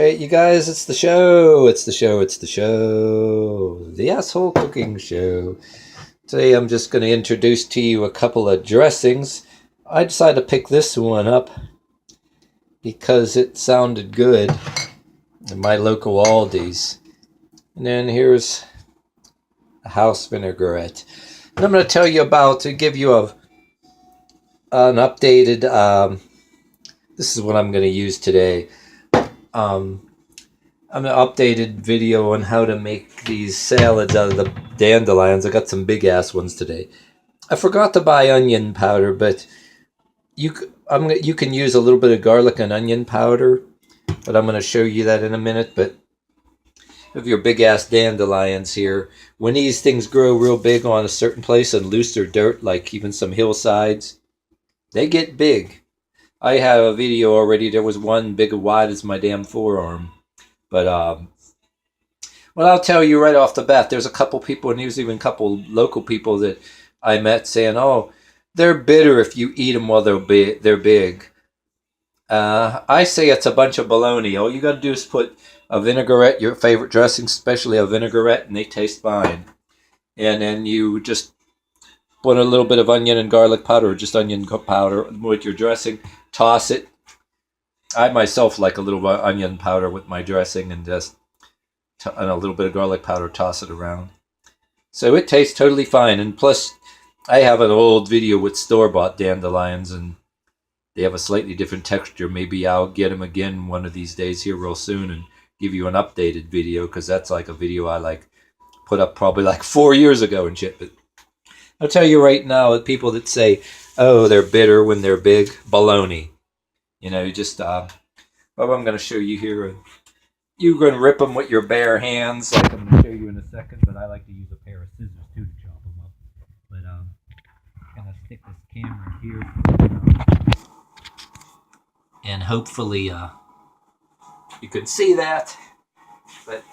Alright, you guys, it's the show. It's the show. It's the show. The Asshole Cooking Show. Today I'm just going to introduce to you a couple of dressings. I decided to pick this one up because it sounded good in my local Aldi's. And then here's a house vinaigrette. And I'm going to tell you about, to give you an updated, this is what I'm going to use today. An updated video on how to make these salads out of the dandelions. I got some big ass ones today. I forgot to buy onion powder, but you can use a little bit of garlic and onion powder, but I'm going to show you that in a minute. But of your big ass dandelions here, when these things grow real big on a certain place and looser dirt, like even some hillsides, they get big. I have a video already. There was one big and wide as my damn forearm. But, well, I'll tell you right off the bat, there's a couple people, and there's even a couple local people that I met saying, oh, they're bitter if you eat them while they're big. I say it's a bunch of baloney. All you got to do is put a vinaigrette, your favorite dressing, especially a vinaigrette, and they taste fine. And then you just put a little bit of onion and garlic powder, or just onion powder with your dressing, toss it. I myself like a little onion powder with my dressing, and just and a little bit of garlic powder, toss it around. So it tastes totally fine. And plus, I have an old video with store-bought dandelions, and they have a slightly different texture. Maybe I'll get them again one of these days here real soon and give you an updated video, because that's like a video I put up probably like 4 years ago and shit. But I'll tell you right now, the people that say, oh, they're bitter when they're big, baloney. You know, you just, well, I'm going to show you here. You're going to rip them with your bare hands, like I'm going to show you in a second, but I like to use a pair of scissors, too, to chop them up. But, I'm going to stick this camera here, and hopefully, you can see that, but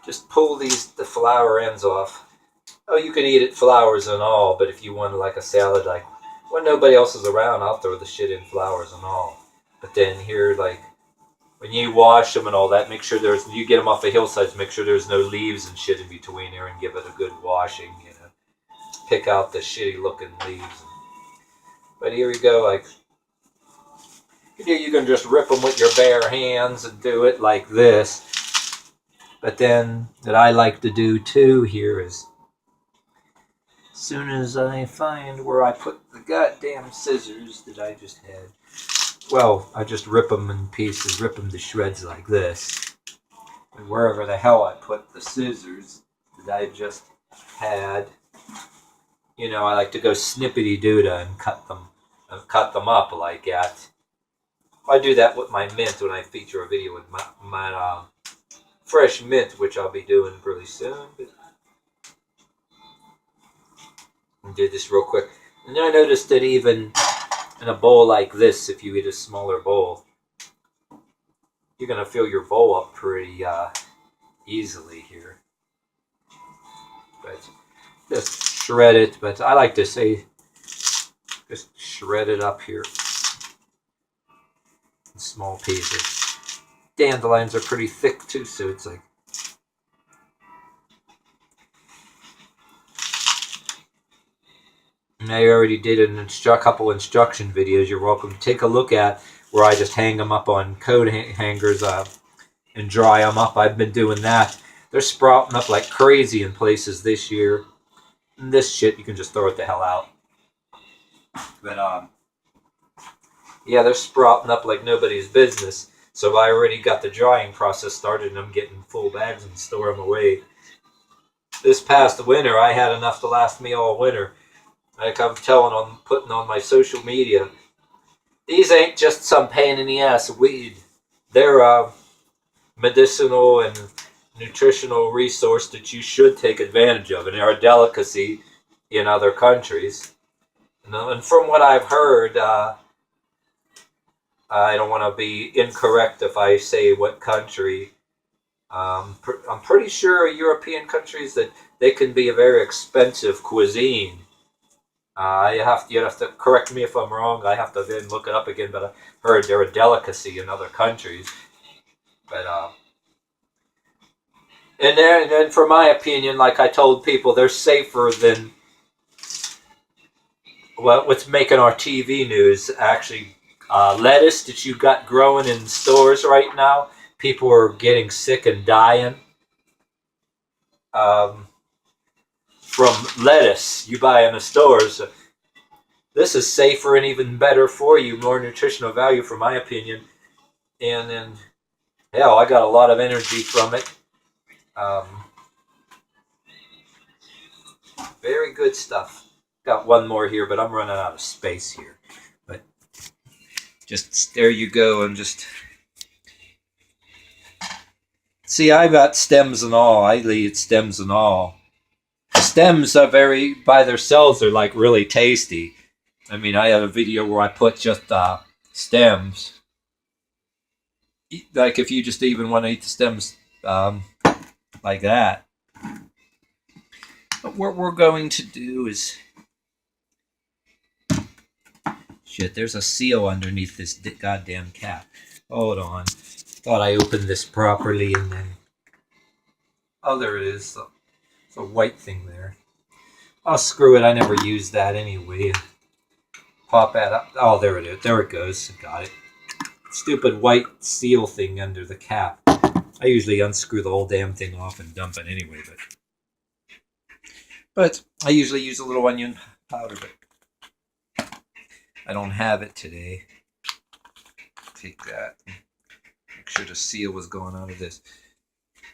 just pull the flower ends off. Oh, you can eat it flowers and all, but if you want like a salad, like, when nobody else is around, I'll throw the shit in flowers and all. But then here, like, when you wash them and all that, make sure you get them off the hillsides, make sure there's no leaves and shit in between there, and give it a good washing, you know. Pick out the shitty looking leaves. But here we go, like, you can just rip them with your bare hands and do it like this. But then, that I like to do too here is, as soon as I find where I put the goddamn scissors that I just had, well, I just rip them in pieces, rip them to shreds like this. And wherever the hell I put the scissors that I just had, you know, I like to go snippety-doodah and cut them up like that. I do that with my mint when I feature a video with my fresh mint, which I'll be doing pretty soon. But do this real quick. And then I noticed that even in a bowl like this, if you eat a smaller bowl, you're going to fill your bowl up pretty easily here. But just shred it. But I like to say, just shred it up here in small pieces. Dandelions are pretty thick too, so it's like, I already did a couple instruction videos. You're welcome to take a look at where I just hang them up on coat hangers and dry them up. I've been doing that. They're sprouting up like crazy in places this year. And this shit, you can just throw it the hell out. But, yeah, they're sprouting up like nobody's business. So I already got the drying process started, and I'm getting full bags and store them away. This past winter, I had enough to last me all winter. Like I'm putting on my social media, these ain't just some pain in the ass weed. They're a medicinal and nutritional resource that you should take advantage of, and they're a delicacy in other countries. And from what I've heard, I don't want to be incorrect if I say what country. I'm pretty sure European countries that they can be a very expensive cuisine. You'd have to correct me if I'm wrong. I have to then look it up again, but I heard they're a delicacy in other countries. But and then, for my opinion, like I told people, they're safer than what's making our TV news. Actually, lettuce that you got growing in stores right now, people are getting sick and dying um, from lettuce you buy in the stores. This is safer and even better for you, more nutritional value, for my opinion. And then, hell, I got a lot of energy from it. Um, very good stuff. Got one more here, but I'm running out of space here. But just there you go. I'm just see. I got stems and all. I lead stems and all. The stems are very by themselves. They're like really tasty. I mean, I have a video where I put just stems. Like if you just even want to eat the stems like that. But what we're going to do is... Shit, there's a seal underneath this goddamn cap. Hold on. Thought I opened this properly and then... Oh, there it is. It's a white thing there. Oh, screw it. I never used that anyway. Pop that up. Oh, there it is. There it goes. Got it. Stupid white seal thing under the cap. I usually unscrew the whole damn thing off and dump it anyway, but I usually use a little onion powder, but I don't have it today. Take that. Make sure the seal was going out of this.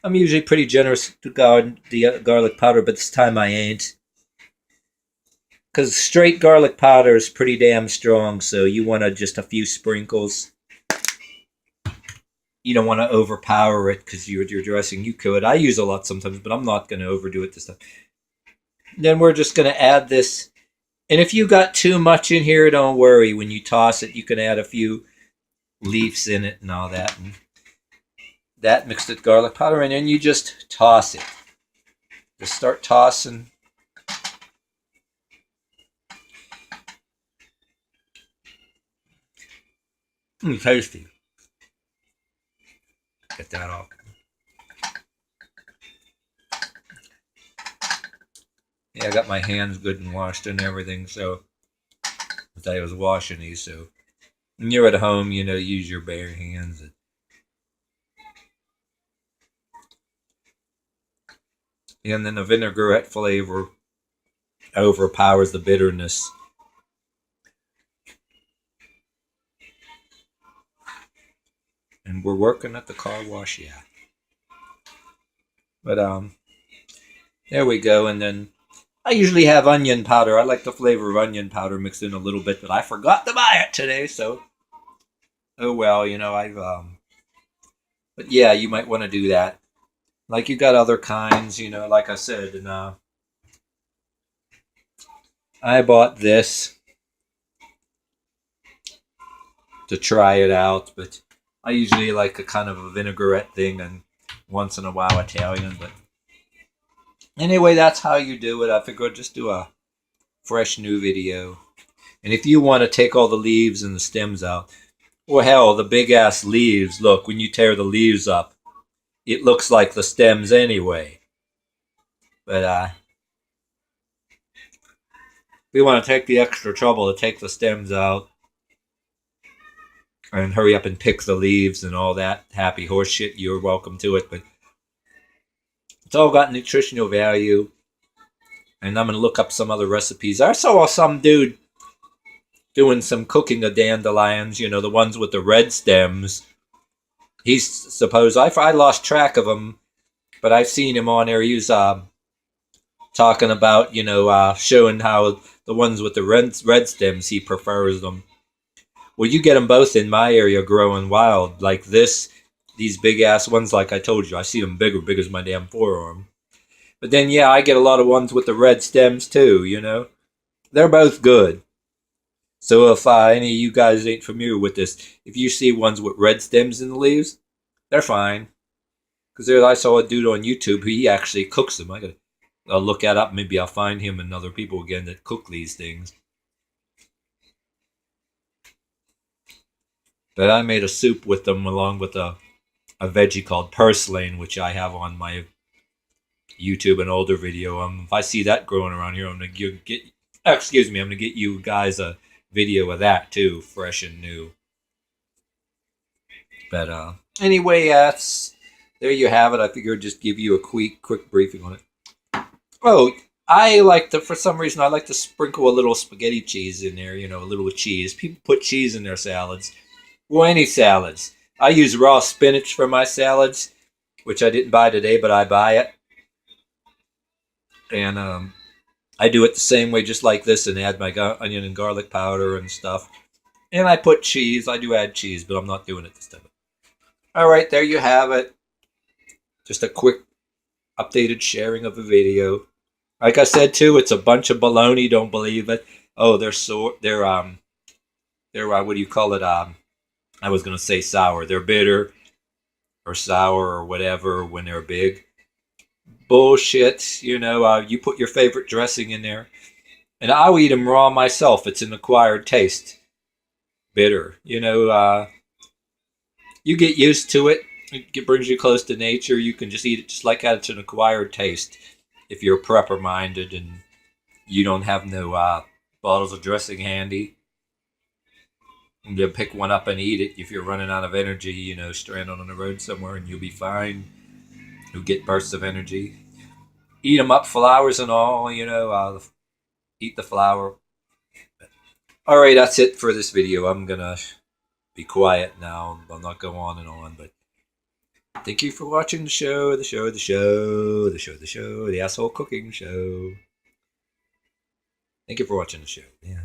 I'm usually pretty generous to the garlic powder, but this time I ain't. Because straight garlic powder is pretty damn strong, so you want just a few sprinkles. You don't want to overpower it because you're dressing. You could. I use a lot sometimes, but I'm not going to overdo it this time. Then we're just going to add this. And if you got too much in here, don't worry. When you toss it, you can add a few leaves in it and all that. And that mixed with garlic powder, and then you just toss it. Just start tossing. Tasty. Get that off. Yeah, I got my hands good and washed and everything, so I was washing these, so when you're at home, use your bare hands. And then the vinaigrette flavor overpowers the bitterness. And we're working at the car wash, yeah. But there we go. And then I usually have onion powder. I like the flavor of onion powder mixed in a little bit, but I forgot to buy it today, so oh well, I've but yeah, you might want to do that. Like you got other kinds, like I said, and I bought this to try it out, but I usually like a kind of a vinaigrette thing and once in a while Italian, but anyway, that's how you do it. I figured I'd just do a fresh new video. And if you want to take all the leaves and the stems out, well, hell, the big ass leaves, look, when you tear the leaves up, it looks like the stems anyway. But we want to take the extra trouble to take the stems out and hurry up and pick the leaves and all that happy horse shit, you're welcome to it. But it's all got nutritional value. And I'm going to look up some other recipes. I saw some dude doing some cooking of dandelions, the ones with the red stems. He's supposed, I lost track of him, but I've seen him on there. He was talking about, showing how the ones with the red stems, he prefers them. Well, you get them both in my area growing wild. Like these big ass ones, like I told you. I see them big as my damn forearm. But then, yeah, I get a lot of ones with the red stems too, They're both good. So if any of you guys ain't familiar with this, if you see ones with red stems in the leaves, they're fine. Because I saw a dude on YouTube, he actually cooks them. I'll look that up. Maybe I'll find him and other people again that cook these things. But I made a soup with them along with a veggie called purslane, which I have on my YouTube, an older video. If I see that growing around here, I'm gonna get. Excuse me, I'm gonna get you guys a video of that too, fresh and new. But anyway, there you have it. I figured I'd just give you a quick briefing on it. Oh, I like to, for some reason, I like to sprinkle a little spaghetti cheese in there. You know, a little cheese. People put cheese in their salads. Well, any salads. I use raw spinach for my salads, which I didn't buy today, but I buy it. And I do it the same way, just like this, and add my onion and garlic powder and stuff. And I put cheese. I do add cheese, but I'm not doing it this time. All right, there you have it. Just a quick updated sharing of a video. Like I said too, it's a bunch of baloney. Don't believe it. Oh, they're what do you call it? I was gonna say sour. They're bitter or sour or whatever when they're big. Bullshit. You know, you put your favorite dressing in there, and I'll eat them raw myself. It's an acquired taste. Bitter. You know, you get used to it. It brings you close to nature. You can just eat it just like that. It's an acquired taste. If you're prepper minded and you don't have no bottles of dressing handy, you pick one up and eat it. If you're running out of energy, you know, stranded on the road somewhere, and you'll be fine. You'll get bursts of energy. Eat them up, flowers and all, you know, eat the flower. All right, that's it for this video. I'm going to be quiet now. I'll not go on and on, but thank you for watching the show, the asshole cooking show. Thank you for watching the show. Yeah.